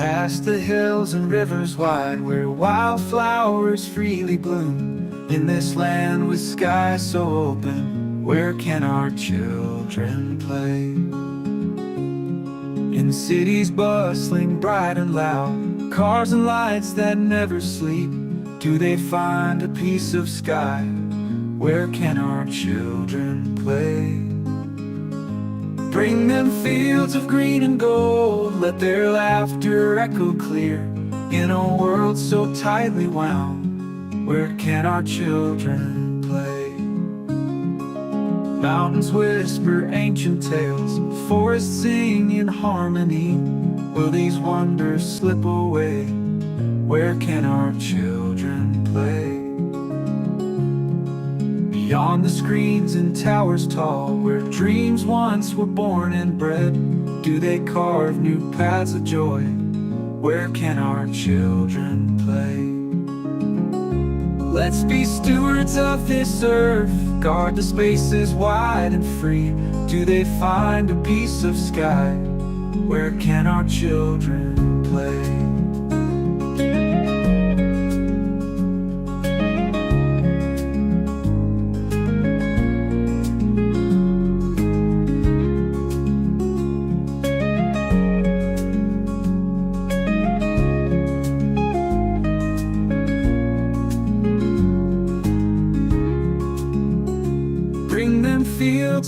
Past the hills and rivers wide, where wildflowers freely bloom. In this land with skies so open, where can our children play? In cities bustling bright and loud, cars and lights that never sleep, do they find a piece of sky? Where can our children play? Bring them fields of green and gold, let their laughter echo clear. In a world so tightly wound, where can our children play? Mountains whisper ancient tales, forests sing in harmony. Will these wonders slip away? Where can our children play? Beyond the screens and towers tall, where dreams once were born and bred, do they carve new paths of joy? Where can our children play? Let's be stewards of this earth, guard the spaces wide and free. Do they find a piece of sky? Where can our children play?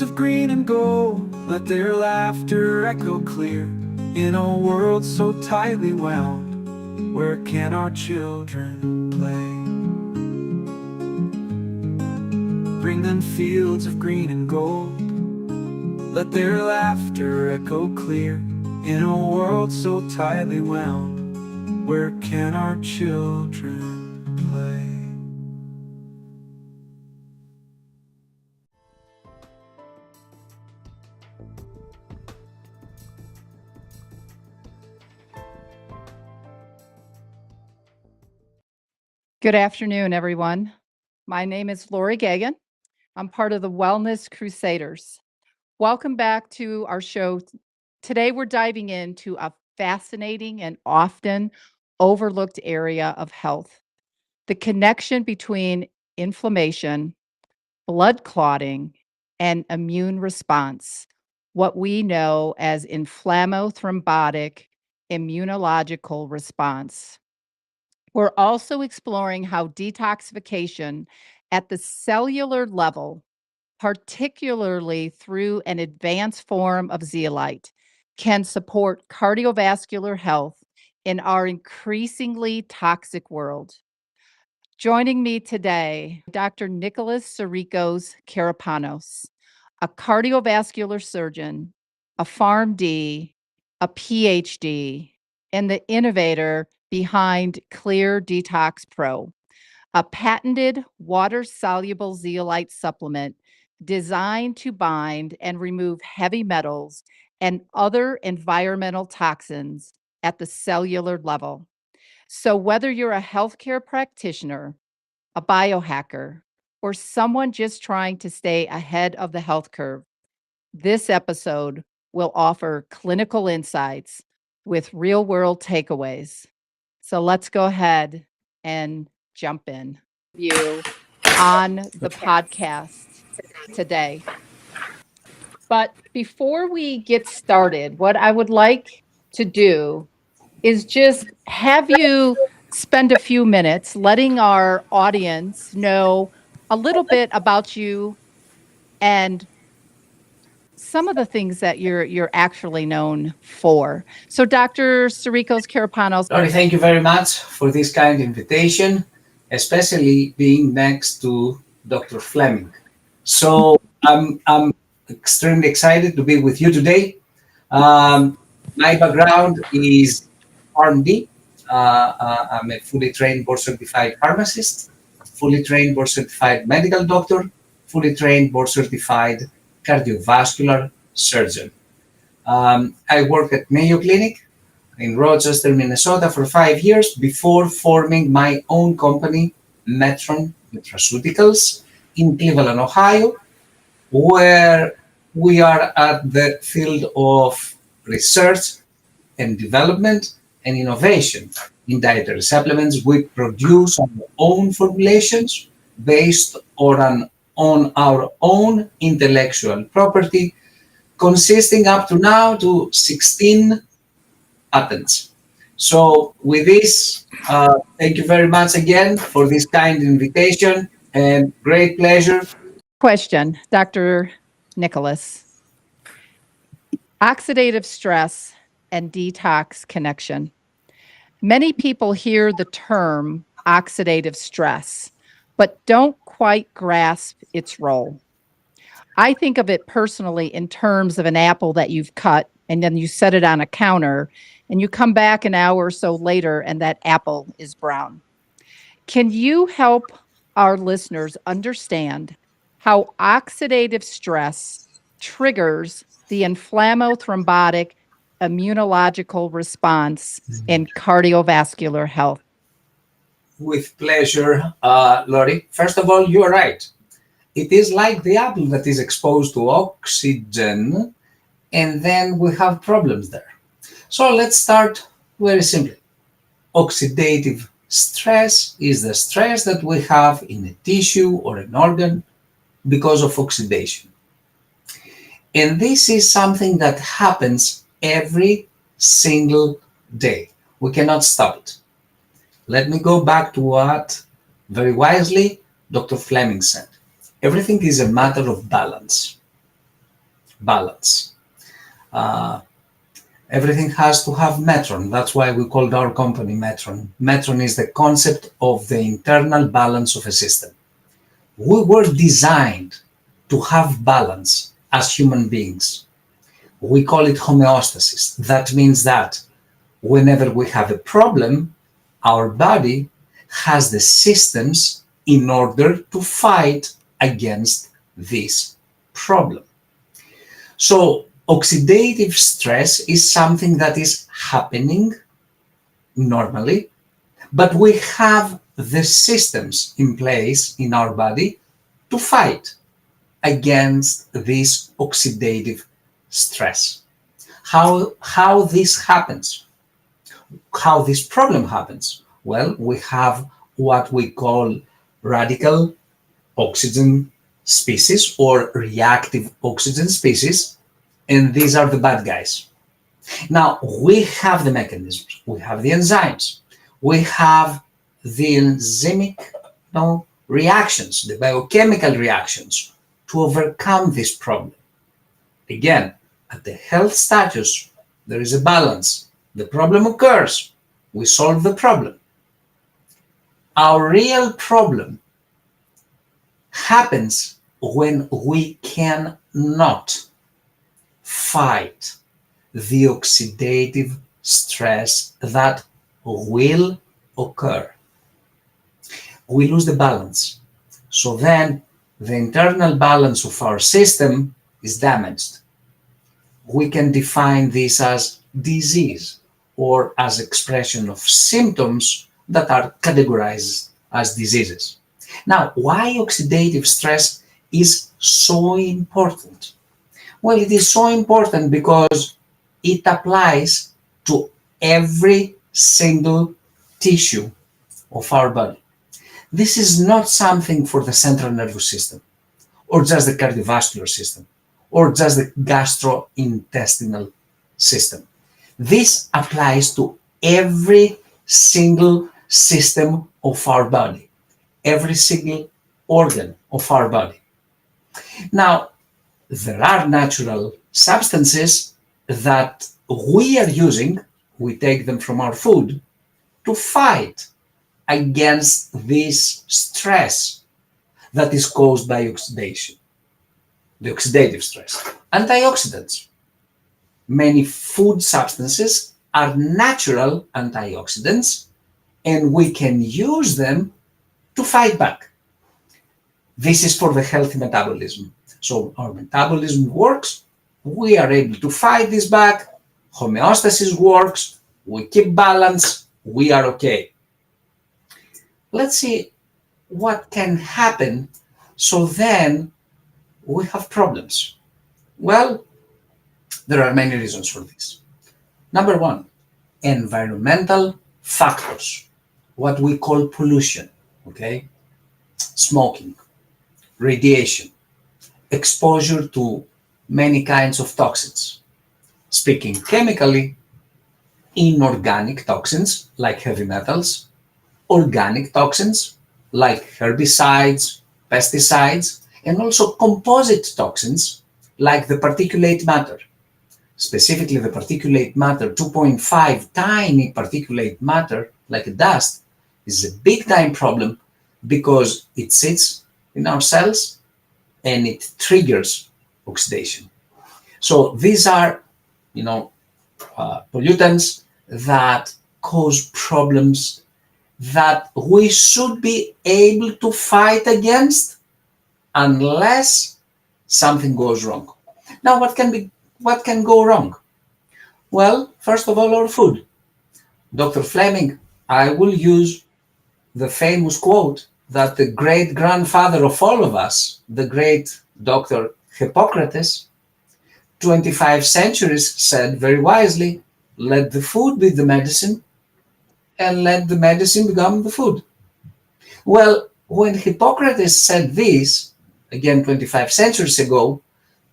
Of green and gold, let their laughter echo clear. In a world so tightly wound, where can our children play? Bring them fields of green and gold, let their laughter echo clear. In a world so tightly wound, where can our children play? Good afternoon, everyone. My name is Laurie Gagan. I'm part of the Wellness Crusaders. Welcome back to our show. Today, we're diving into a fascinating and often overlooked area of health: the connection between inflammation, blood clotting, and immune response, what we know as inflammothrombotic immunological response. We're also exploring how detoxification at the cellular level, particularly through an advanced form of zeolite, can support cardiovascular health in our increasingly toxic world. Joining me today, Dr. Nikolas Tsirikos-Karapanos, a cardiovascular surgeon, a PharmD, a PhD, and the innovator behind Clear Detox Pro, a patented water-soluble zeolite supplement designed to bind and remove heavy metals and other environmental toxins at the cellular level. So whether you're a healthcare practitioner, a biohacker, or someone just trying to stay ahead of the health curve, this episode will offer clinical insights with real-world takeaways. So let's go ahead and jump in. You on the podcast today. But before we get started, what I would like to do is just have you spend a few minutes letting our audience know a little bit about you and some of the things that you're actually known for. So Dr. Tsirikos-Karapanos. Laurie, thank you very much for this kind invitation, especially being next to Dr. Fleming. So I'm extremely excited to be with you today. My background is PharmD. I'm a fully trained board-certified pharmacist, fully trained board-certified medical doctor, fully trained board-certified cardiovascular surgeon. I worked at Mayo Clinic in Rochester, Minnesota for 5 years before forming my own company, Metron Nutraceuticals, in Cleveland, Ohio, where we are at the field of research and development and innovation in dietary supplements. We produce our own formulations based on our own intellectual property, consisting up to now to 16 patents. So with this, thank you very much again for this kind invitation and great pleasure. Question, Dr. Nikolas. Oxidative stress and detox connection. Many people hear the term oxidative stress, but don't quite grasp its role. I think of it personally in terms of an apple that you've cut and then you set it on a counter and you come back an hour or so later and that apple is brown. Can you help our listeners understand how oxidative stress triggers the inflammothrombotic immunological response in cardiovascular health? With pleasure, Laurie. First of all, you are right. It is like the apple that is exposed to oxygen, and then we have problems there. So let's start very simply. Oxidative stress is the stress that we have in a tissue or an organ because of oxidation. And this is something that happens every single day. We cannot stop it. Let me go back to what very wisely Dr. Fleming said. Everything is a matter of balance. Balance. Everything has to have metron. That's why we called our company metron. Metron is the concept of the internal balance of a system. We were designed to have balance as human beings. We call it homeostasis. That means that whenever we have a problem, our body has the systems in order to fight against this problem. So oxidative stress is something that is happening normally, but we have the systems in place in our body to fight against this oxidative stress. How this happens, how this problem happens? Well, we have what we call radical oxygen species or reactive oxygen species, and these are the bad guys. Now, we have the mechanisms, we have the enzymes, we have the enzymic reactions, the biochemical reactions to overcome this problem. Again, at the health status, there is a balance. The problem occurs, we solve the problem. Our real problem happens when we cannot fight the oxidative stress that will occur. We lose the balance. So then the internal balance of our system is damaged. We can define this as disease or as expression of symptoms that are categorized as diseases. Now, why oxidative stress is so important? Well, it is so important because it applies to every single tissue of our body. This is not something for the central nervous system, or just the cardiovascular system, or just the gastrointestinal system. This applies to every single system of our body, every single organ of our body. Now, there are natural substances that we are using, we take them from our food, to fight against this stress that is caused by oxidation, the oxidative stress. Antioxidants. Many food substances are natural antioxidants, and we can use them to fight back. This is for the healthy metabolism. So our metabolism works, we are able to fight this back, homeostasis works, we keep balance, we are okay. Let's see what can happen so then we have problems. Well, there are many reasons for this. Number one, environmental factors, what we call pollution, okay? Smoking, radiation, exposure to many kinds of toxins. Speaking chemically, inorganic toxins like heavy metals, organic toxins like herbicides, pesticides, and also composite toxins like the particulate matter. Specifically, the particulate matter, 2.5 tiny particulate matter, like a dust, is a big time problem because it sits in our cells and it triggers oxidation. So these are, pollutants that cause problems that we should be able to fight against unless something goes wrong. Now, what can go wrong? Well, first of all, our food. Dr. Fleming, I will use the famous quote that the great grandfather of all of us, the great Dr. Hippocrates, 25 centuries said very wisely, let the food be the medicine and let the medicine become the food. Well, when Hippocrates said this, again 25 centuries ago,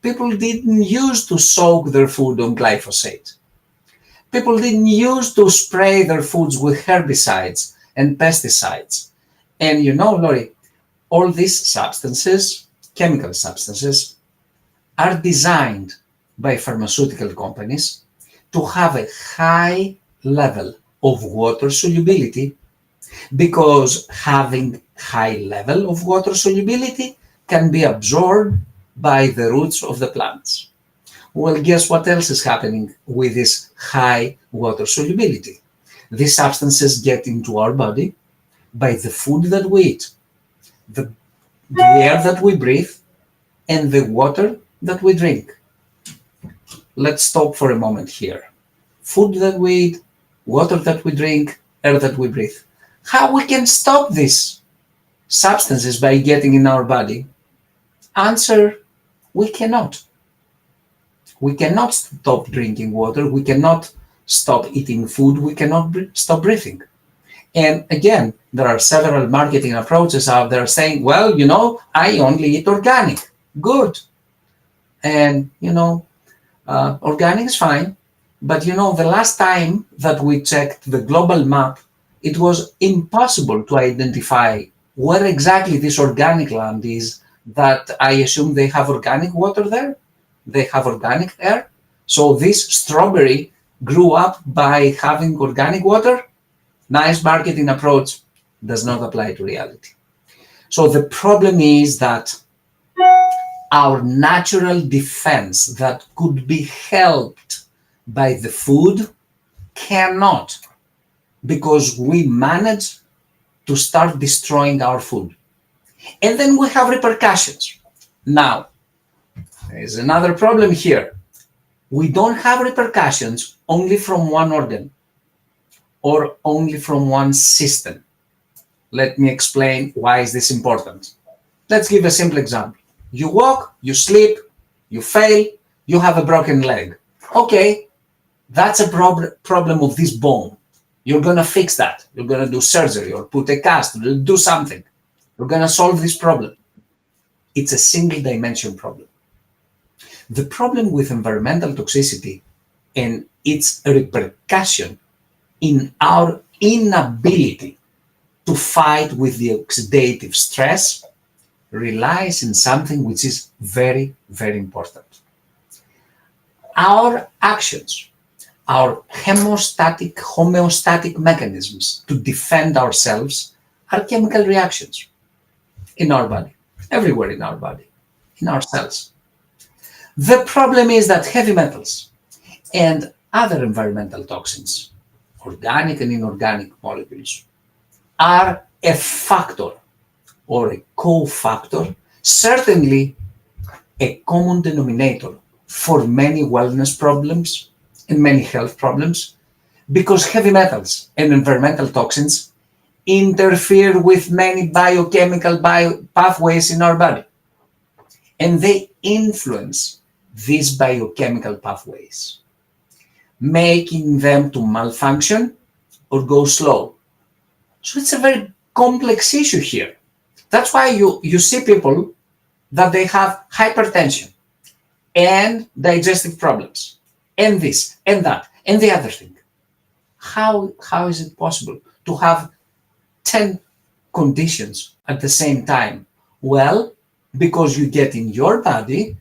people didn't use to soak their food on glyphosate. People didn't use to spray their foods with herbicides and pesticides. And Laurie, all these substances, chemical substances, are designed by pharmaceutical companies to have a high level of water solubility, because having high level of water solubility can be absorbed by the roots of the plants. Well, guess what else is happening with this high water solubility? These substances get into our body by the food that we eat, the air that we breathe, and the water that we drink. Let's stop for a moment here. Food that we eat, water that we drink, air that we breathe. How we can stop these substances by getting in our body? Answer, we cannot. We cannot stop drinking water. We cannot stop eating food. We cannot stop breathing. And again, there are several marketing approaches out there saying, well, I only eat organic. Good. And, organic is fine. But, the last time that we checked the global map, it was impossible to identify where exactly this organic land is, that I assume they have organic water there. They have organic air. So this strawberry grew up by having organic water. Nice marketing approach, does not apply to reality. So the problem is that our natural defense that could be helped by the food cannot, because we manage to start destroying our food. And then we have repercussions. Now, there's another problem here. We don't have repercussions only from one organ or only from one system. Let me explain why is this important. Let's give a simple example. You walk, you sleep, you fail, you have a broken leg. Okay, that's a problem of this bone. You're going to fix that. You're going to do surgery or put a cast, or do something. You're going to solve this problem. It's a single dimension problem. The problem with environmental toxicity and its repercussion in our inability to fight with the oxidative stress relies in something which is very, very important. Our actions, our homeostatic mechanisms to defend ourselves are chemical reactions in our body, everywhere in our body, in our cells. The problem is that heavy metals and other environmental toxins, organic and inorganic molecules, are a factor or a cofactor, certainly a common denominator for many wellness problems and many health problems, because heavy metals and environmental toxins interfere with many biochemical pathways in our body, and they influence these biochemical pathways. making them to malfunction or go slow. So it's a very complex issue here. That's why you see people that they have hypertension and digestive problems and this and that and the other thing. How is it possible to have 10 conditions at the same time? Well, because you get in your body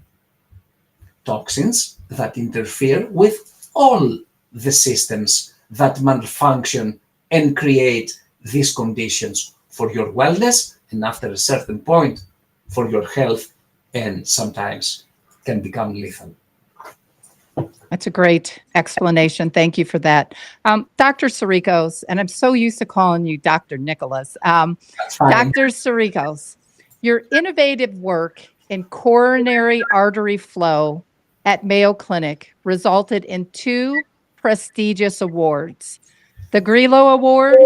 toxins that interfere with all the systems that malfunction and create these conditions for your wellness, and after a certain point for your health, and sometimes can become lethal. That's a great explanation. Thank you for that. Dr. Tsirikos, and I'm so used to calling you Dr. Nikolas. That's fine. Dr. Tsirikos, your innovative work in coronary artery flow at Mayo Clinic resulted in 2 prestigious awards, the Grillo Award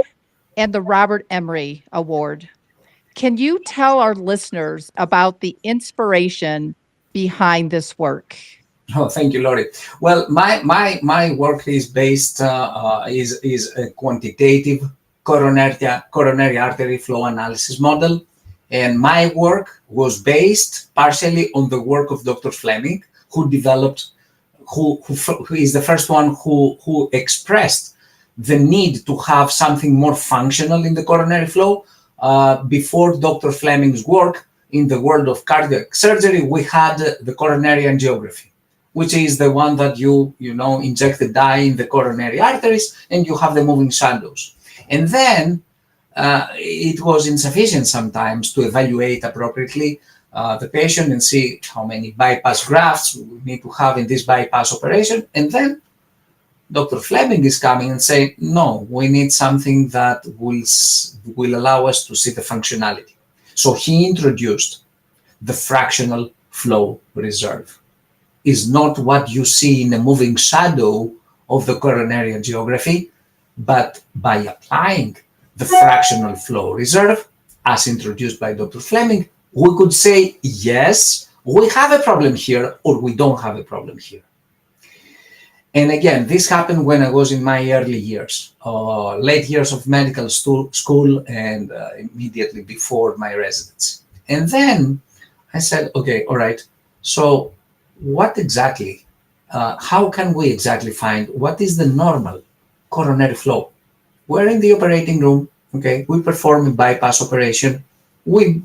and the Robert Emery Award. Can you tell our listeners about the inspiration behind this work? Oh, thank you, Laurie. Well, my work is based is a quantitative coronary artery flow analysis model, and my work was based partially on the work of Dr. Fleming, who developed, who is the first one who expressed the need to have something more functional in the coronary flow. Before Dr. Fleming's work in the world of cardiac surgery, we had the coronary angiography, which is the one that you inject the dye in the coronary arteries and you have the moving shadows. And then it was insufficient sometimes to evaluate appropriately the patient and see how many bypass grafts we need to have in this bypass operation. And then Dr. Fleming is coming and saying, no, we need something that will allow us to see the functionality. So he introduced the fractional flow reserve. Is not what you see in a moving shadow of the coronary angiography, but by applying the fractional flow reserve, as introduced by Dr. Fleming, we could say, yes, we have a problem here, or we don't have a problem here. And again, this happened when I was in my early years, late years of medical school and immediately before my residency. And then I said, okay, all right, so what exactly, how can we exactly find what is the normal coronary flow? We're in the operating room, okay, we perform a bypass operation, we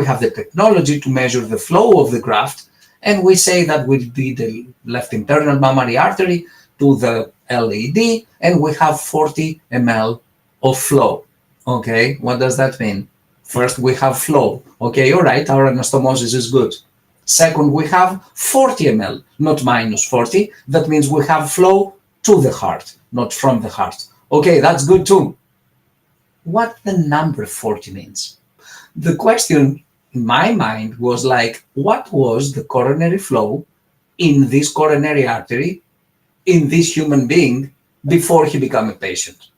have the technology to measure the flow of the graft, and we say that will be the left internal mammary artery to the LED, and we have 40 ml of flow. Okay, what does that mean? First, we have flow. Okay, all right, our anastomosis is good. Second, we have 40 ml, not minus 40. That means we have flow to the heart, not from the heart. Okay, that's good too. What the number 40 means? The question in my mind was like, what was the coronary flow in this coronary artery, in this human being, before he became a patient?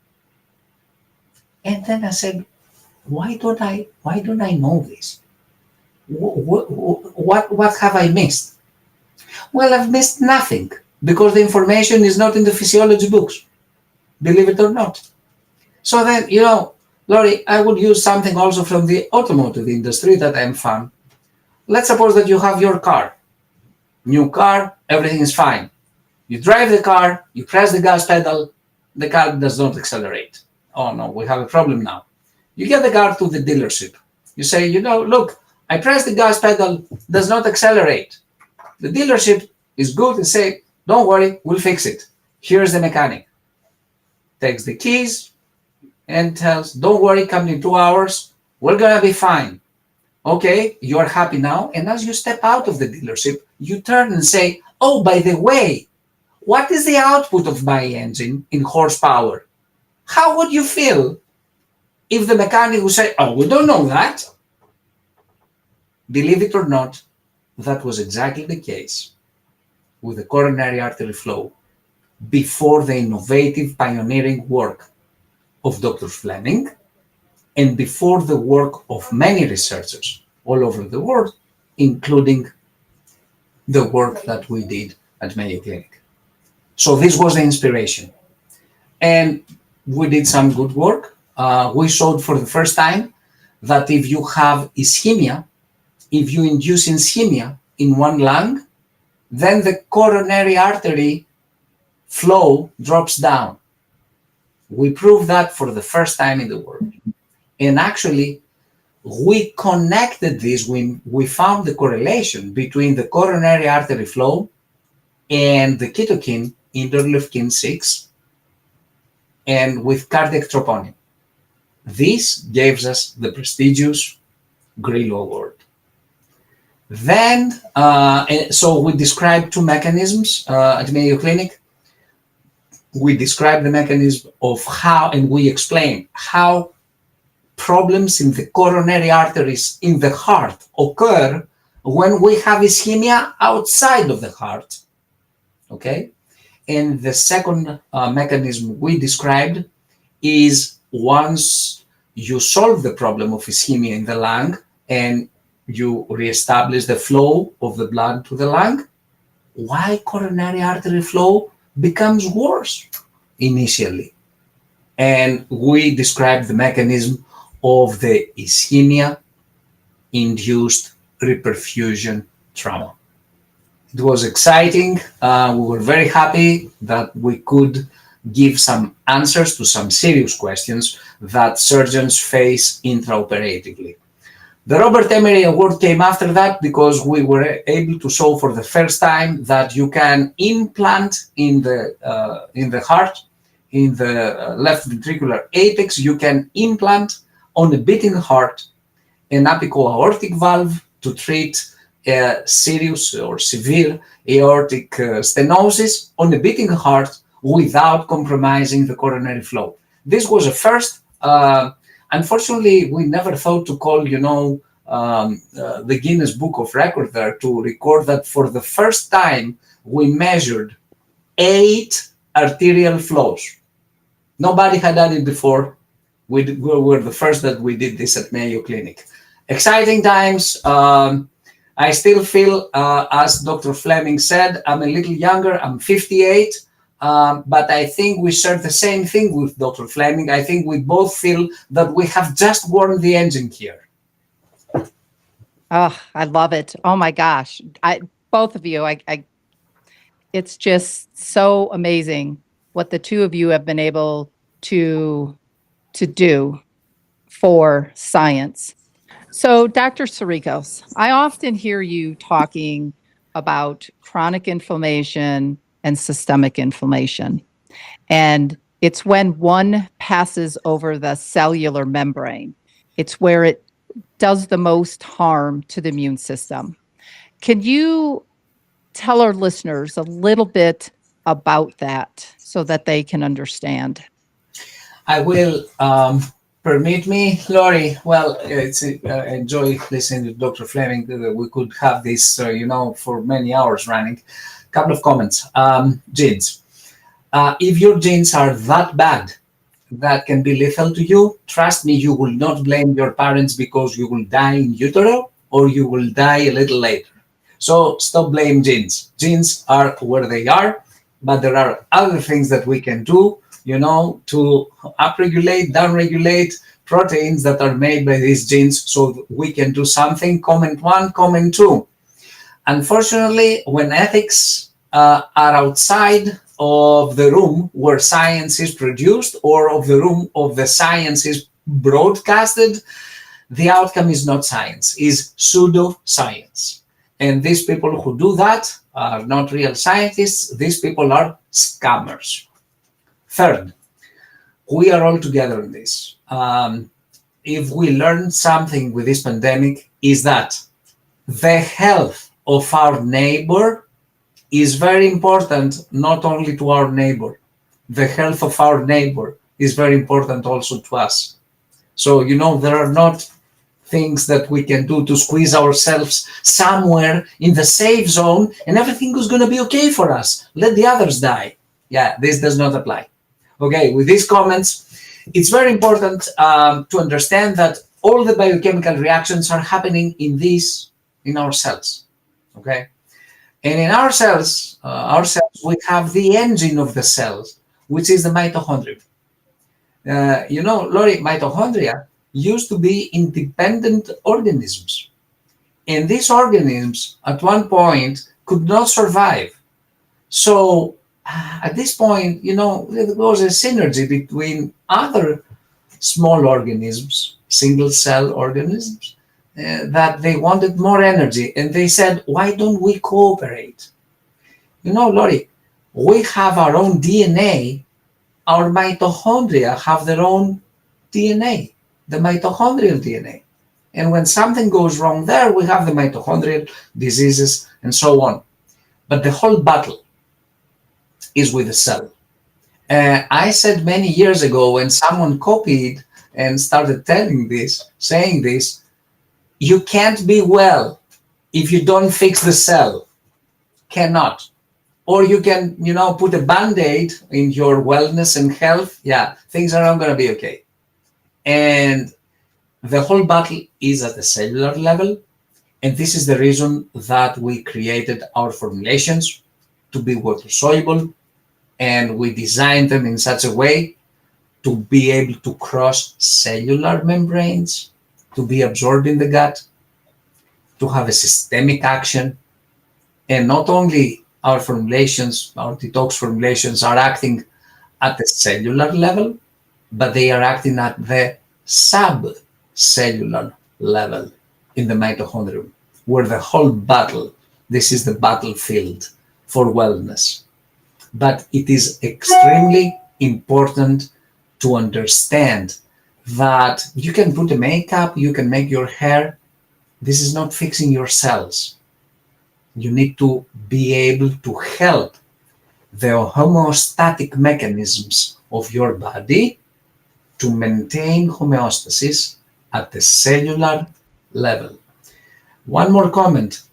And then I said, why don't I know this? What have I missed? Well, I've missed nothing, because the information is not in the physiology books, believe it or not. So then, Laurie, I would use something also from the automotive industry that I'm fan. Let's suppose that you have your car, new car, everything is fine. You drive the car, you press the gas pedal, the car does not accelerate. Oh no, we have a problem now. You get the car to the dealership. You say, look, I press the gas pedal, does not accelerate. The dealership is good and say, don't worry, we'll fix it. Here's the mechanic. Takes the keys and tells, don't worry, come in 2 hours, we're gonna be fine. Okay, you're happy now. And as you step out of the dealership, you turn and say, oh, by the way, what is the output of my engine in horsepower? How would you feel if the mechanic would say, oh, we don't know that? Believe it or not, that was exactly the case with the coronary artery flow before the innovative pioneering work of Dr. Fleming and before the work of many researchers all over the world, including the work that we did at Mayo Clinic. So this was the inspiration. And we did some good work. We showed for the first time that if you have ischemia, if you induce ischemia in one lung, then the coronary artery flow drops down. We proved that for the first time in the world. And actually, we connected this when we found the correlation between the coronary artery flow and the cytokine interleukin 6 and with cardiac troponin. This gives us the prestigious Grillo Award. Then, so we described two mechanisms at Mayo Clinic. We described the mechanism of how, and we explained how problems in the coronary arteries in the heart occur when we have ischemia outside of the heart. Okay? And the second mechanism we described is once you solve the problem of ischemia in the lung and you reestablish the flow of the blood to the lung, why coronary artery flow becomes worse initially. And we described the mechanism of the ischemia-induced reperfusion trauma. It was exciting. We were very happy that we could give some answers to some serious questions that surgeons face intraoperatively. The Robert Emery Award came after that because we were able to show for the first time that you can implant in the heart, in the left ventricular apex, you can implant on a beating heart an apical aortic valve to treat serious or severe aortic stenosis on a beating heart without compromising the coronary flow. This was a first. Unfortunately, we never thought to call, the Guinness Book of Record there to record that for the first time we measured 8 arterial flows. Nobody had done it before. We were the first that we did this at Mayo Clinic. Exciting times. I still feel, as Dr. Fleming said, I'm a little younger. I'm 58. But I think we share the same thing with Dr. Fleming. I think we both feel that we have just warmed the engine here. Oh, I love it. Oh my gosh. Both of you, it's just so amazing what the two of you have been able to do for science. So, Dr. Tsirikos, I often hear you talking about chronic inflammation and systemic inflammation. And it's when one passes over the cellular membrane. It's where it does the most harm to the immune system. Can you tell our listeners a little bit about that so that they can understand? I will. Permit me, Laurie. Well, it's I enjoy listening to Dr. Fleming. We could have this, for many hours running. Couple of comments. Genes. If your genes are that bad, that can be lethal to you, trust me, you will not blame your parents because you will die in utero or you will die a little later. So stop blaming genes. Genes are where they are, but there are other things that we can do, to upregulate, downregulate proteins that are made by these genes so we can do something. Comment 1, comment 2. Unfortunately, when ethics are outside of the room where science is produced or of the room of the science is broadcasted, the outcome is not science, is pseudoscience. And these people who do that are not real scientists. These people are scammers. Third, we are all together in this. If we learn something with this pandemic is that the health of our neighbor is very important, not only to our neighbor. The health of our neighbor is very important also to us. So, there are not things that we can do to squeeze ourselves somewhere in the safe zone and everything is going to be okay for us. Let the others die. Yeah, this does not apply. Okay, with these comments, it's very important to understand that all the biochemical reactions are happening in our cells. Okay, And in our cells, we have the engine of the cells, which is the mitochondria. Laurie, mitochondria used to be independent organisms. And these organisms, at one point, could not survive. So, at this point, there was a synergy between other small organisms, single cell organisms, that they wanted more energy. And they said, why don't we cooperate? Laurie, we have our own DNA. Our mitochondria have their own DNA, the mitochondrial DNA. And when something goes wrong there, we have the mitochondrial diseases and so on. But the whole battle is with the cell. I said many years ago, when someone copied and started saying this, you can't be well if you don't fix the cell. Cannot. Or you can, put a band-aid in your wellness and health. Yeah, things are not going to be okay. And the whole battle is at the cellular level. And this is the reason that we created our formulations to be water soluble. And we designed them in such a way to be able to cross cellular membranes, to be absorbed in the gut, to have a systemic action. And not only our formulations, our detox formulations are acting at the cellular level, but they are acting at the subcellular level in the mitochondrium, where the whole battle, this is the battlefield for wellness. But it is extremely important to understand that you can put a makeup, you can make your hair. This is not fixing your cells. You need to be able to help the homeostatic mechanisms of your body to maintain homeostasis at the cellular level. One more comment.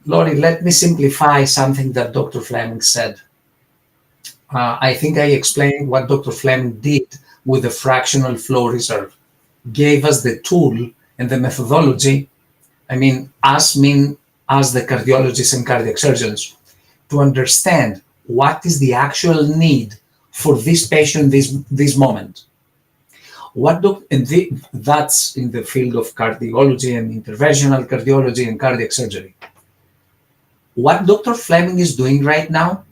Laurie, let me simplify something that Dr. Fleming said. I think I explained what Dr. Fleming did with the fractional flow reserve. Gave us the tool and the methodology, as the cardiologists and cardiac surgeons, to understand what is the actual need for this patient this moment. That's in the field of cardiology and interventional cardiology and cardiac surgery. What Dr. Fleming is doing right now,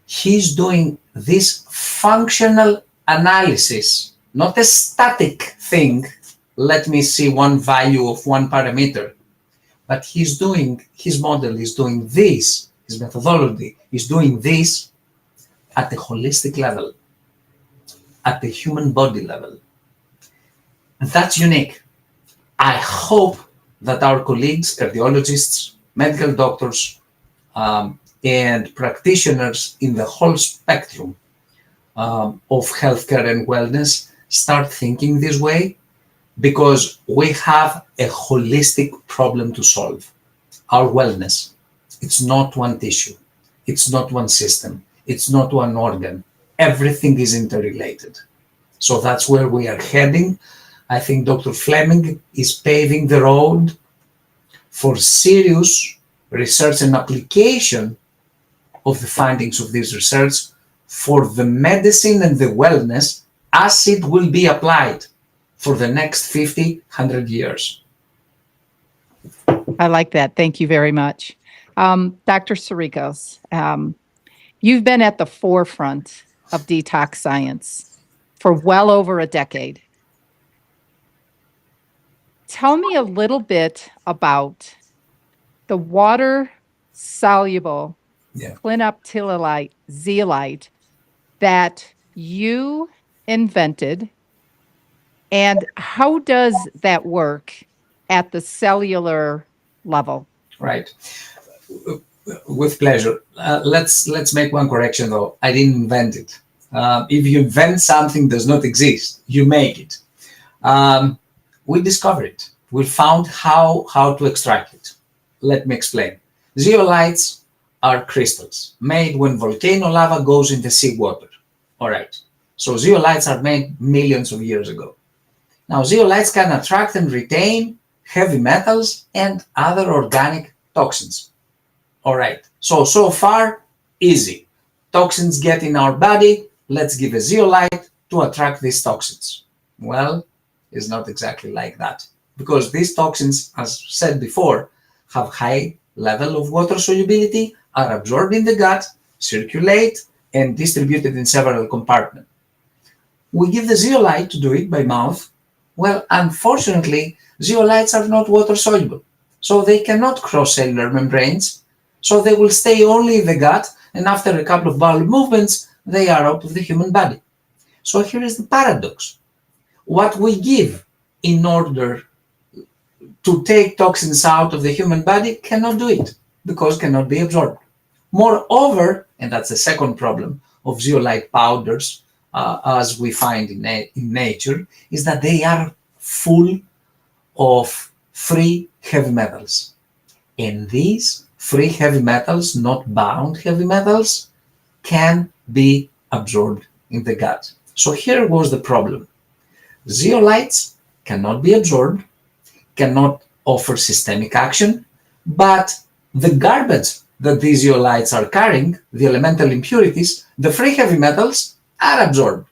he's doing this functional analysis, not a static thing. Let me see one value of one parameter. But his model is doing this, his methodology is doing this at the holistic level, at the human body level. And that's unique. I hope that our colleagues, cardiologists, medical doctors, and practitioners in the whole spectrum of healthcare and wellness start thinking this way, because we have a holistic problem to solve. Our wellness. It's not one tissue. It's not one system. It's not one organ. Everything is interrelated. So that's where we are heading. I think Dr. Fleming is paving the road for serious research and application of the findings of this research for the medicine and the wellness as it will be applied for the next 50, 100 years. I like that. Thank you very much. Dr. Tsirikos, you've been at the forefront of detox science for well over a decade. Tell me a little bit about the water-soluble clinoptilolite zeolite that you invented, and how does that work at the cellular level? Right. With pleasure. Let's make one correction though. I didn't invent it. If you invent something that does not exist, you make it. We discovered it. We found how to extract it. Let me explain. Zeolites are crystals made when volcano lava goes in the seawater. All right. So zeolites are made millions of years ago. Now, zeolites can attract and retain heavy metals and other organic toxins. All right. So far, easy. Toxins get in our body, let's give a zeolite to attract these toxins. Well, it's not exactly like that. Because these toxins, as said before, have high level of water solubility, are absorbed in the gut, circulate, and distributed in several compartments. We give the zeolite to do it by mouth. Well, unfortunately, zeolites are not water soluble, so they cannot cross cellular membranes, so they will stay only in the gut, and after a couple of bowel movements, they are out of the human body. So here is the paradox. What we give in order to take toxins out of the human body cannot do it because cannot be absorbed. Moreover, and that's the second problem of zeolite powders, as we find in nature, is that they are full of free heavy metals. And these free heavy metals, not bound heavy metals, can be absorbed in the gut. So here was the problem. Zeolites cannot be absorbed, cannot offer systemic action, but the garbage that these zeolites are carrying, the elemental impurities, the free heavy metals, are absorbed.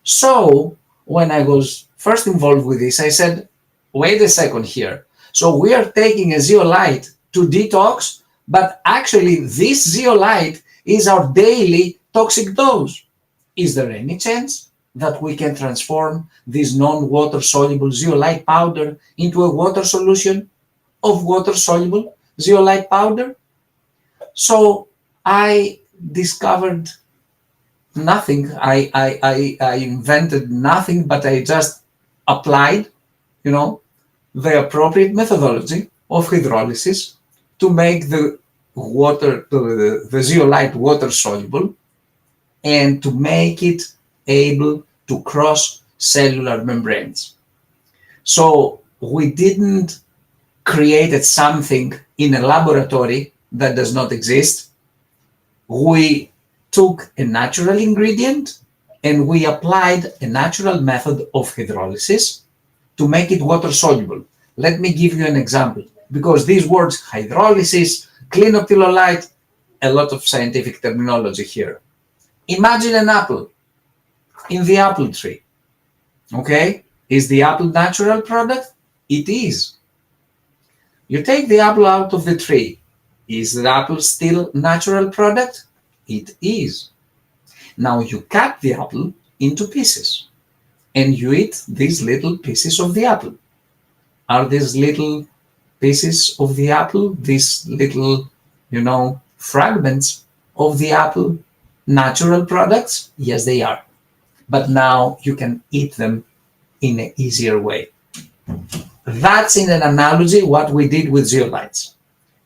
So when I was first involved with this, I said, wait a second here. So we are taking a zeolite to detox, but actually this zeolite is our daily toxic dose. Is there any chance that we can transform this non-water soluble zeolite powder into a water solution of water soluble zeolite powder? So I discovered nothing. I invented nothing, but I just applied, the appropriate methodology of hydrolysis to make the zeolite water soluble and to make it able to cross cellular membranes. So we didn't create something in a laboratory that does not exist. We took a natural ingredient and we applied a natural method of hydrolysis to make it water soluble. Let me give you an example, because these words, hydrolysis, clinoptilolite, a lot of scientific terminology here. Imagine an apple in the apple tree. Okay? Is the apple natural product? It is. You take the apple out of the tree. Is the apple still natural product? It is. Now you cut the apple into pieces and you eat these little pieces of the apple. Are these little pieces of the apple, these little, fragments of the apple, natural products? Yes, they are. But now you can eat them in an easier way. That's in an analogy what we did with zeolites.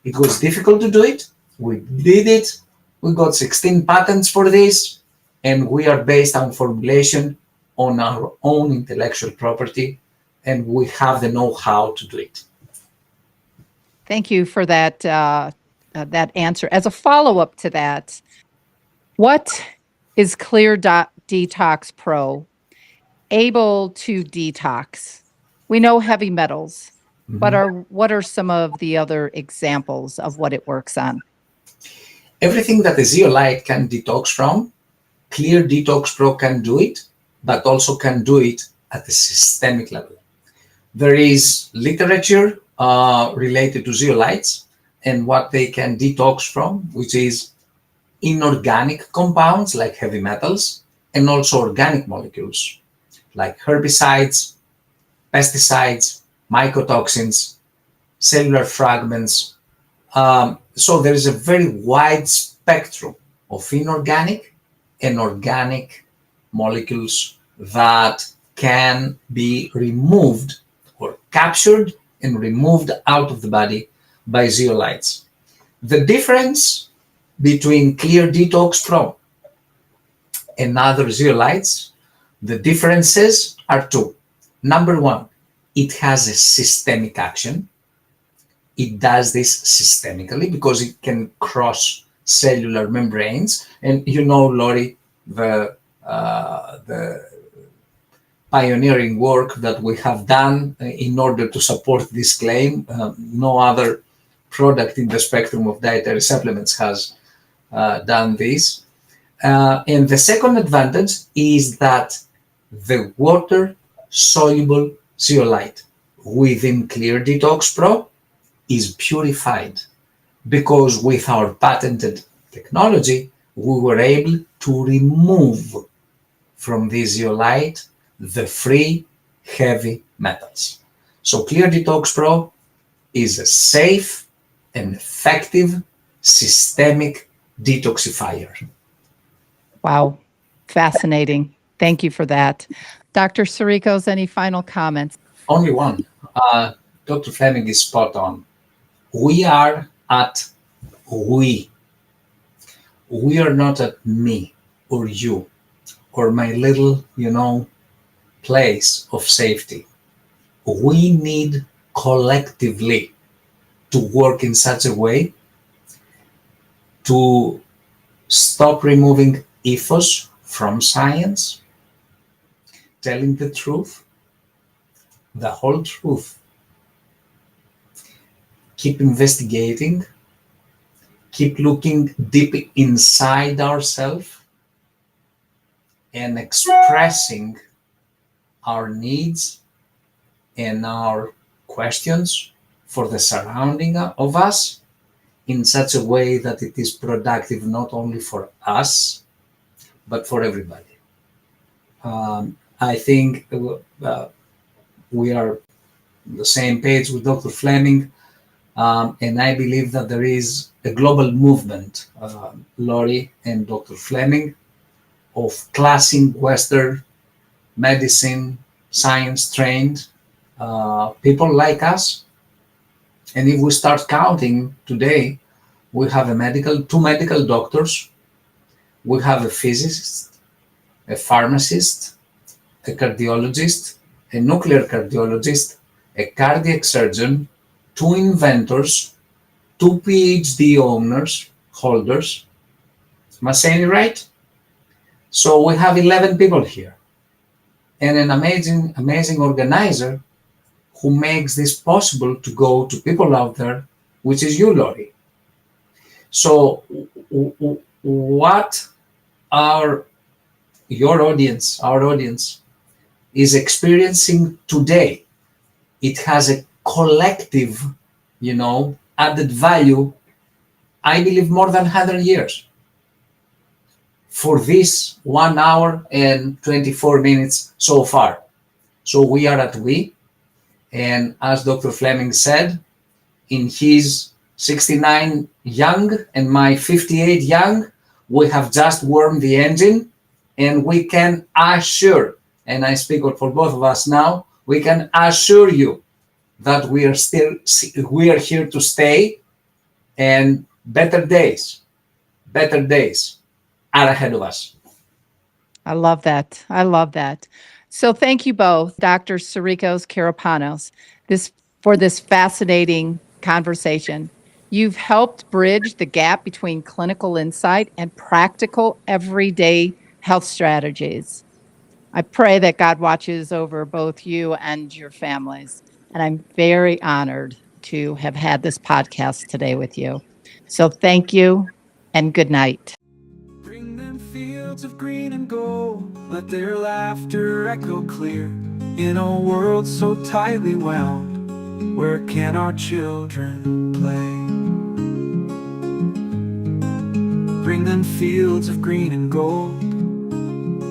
It was difficult to do it. We did it. We got 16 patents for this, and we are based on formulation on our own intellectual property, and we have the know-how to do it. Thank you for that that answer. As a follow-up to that, what is Clear Detox Pro able to detox? We know heavy metals, but what are some of the other examples of what it works on? Everything that a zeolite can detox from, Clear Detox Pro can do it, but also can do it at the systemic level. There is literature related to zeolites and what they can detox from, which is inorganic compounds like heavy metals, and also organic molecules like herbicides, pesticides, mycotoxins, cellular fragments. So there is a very wide spectrum of inorganic and organic molecules that can be removed or captured and removed out of the body by zeolites. The difference between Clear Detox Pro and other zeolites, the differences are two. Number one, it has a systemic action. It does this systemically because it can cross cellular membranes. And Laurie, the pioneering work that we have done in order to support this claim. No other product in the spectrum of dietary supplements has done this. And the second advantage is that the water soluble zeolite within Clear Detox Pro is purified, because with our patented technology, we were able to remove from this zeolite the free heavy metals. So Clear Detox Pro is a safe and effective systemic detoxifier. Wow, fascinating. Thank you for that. Dr. Tsirikos, any final comments? Only one. Dr. Fleming is spot on. We are at we. We are not at me or you or my little, place of safety. We need collectively to work in such a way to stop removing ethos from science, telling the truth, the whole truth, keep investigating, keep looking deep inside ourselves, and expressing our needs and our questions for the surrounding of us in such a way that it is productive not only for us, but for everybody. I think we are on the same page with Dr. Fleming, and I believe that there is a global movement, Laurie and Dr. Fleming, of classing Western medicine, science trained people like us. And if we start counting today, we have two medical doctors, we have a physicist, a pharmacist, a cardiologist, a nuclear cardiologist, a cardiac surgeon, two inventors, two PhD holders. Am I saying it right? So we have 11 people here, and an amazing organizer who makes this possible to go to people out there, which is you, Laurie. So what our audience is experiencing today, it has a collective, added value, I believe more than 100 years for this 1 hour and 24 minutes so far. So we are at we. And as Dr. Fleming said, in his 69 young and my 58 young, we have just warmed the engine, and we can assure, and I speak for both of us now, we can assure you that we are here to stay, and better days are ahead of us. I love that. I love that. So thank you both, Dr. Tsirikos-Karapanos, for this fascinating conversation. You've helped bridge the gap between clinical insight and practical everyday health strategies. I pray that God watches over both you and your families. And I'm very honored to have had this podcast today with you. So thank you and good night. Bring them fields of green and gold, let their laughter echo clear. In a world so tightly wound, where can our children play? Bring them fields of green and gold,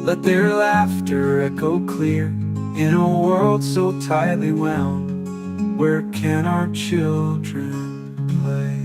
let their laughter echo clear. In a world so tightly wound, where can our children play?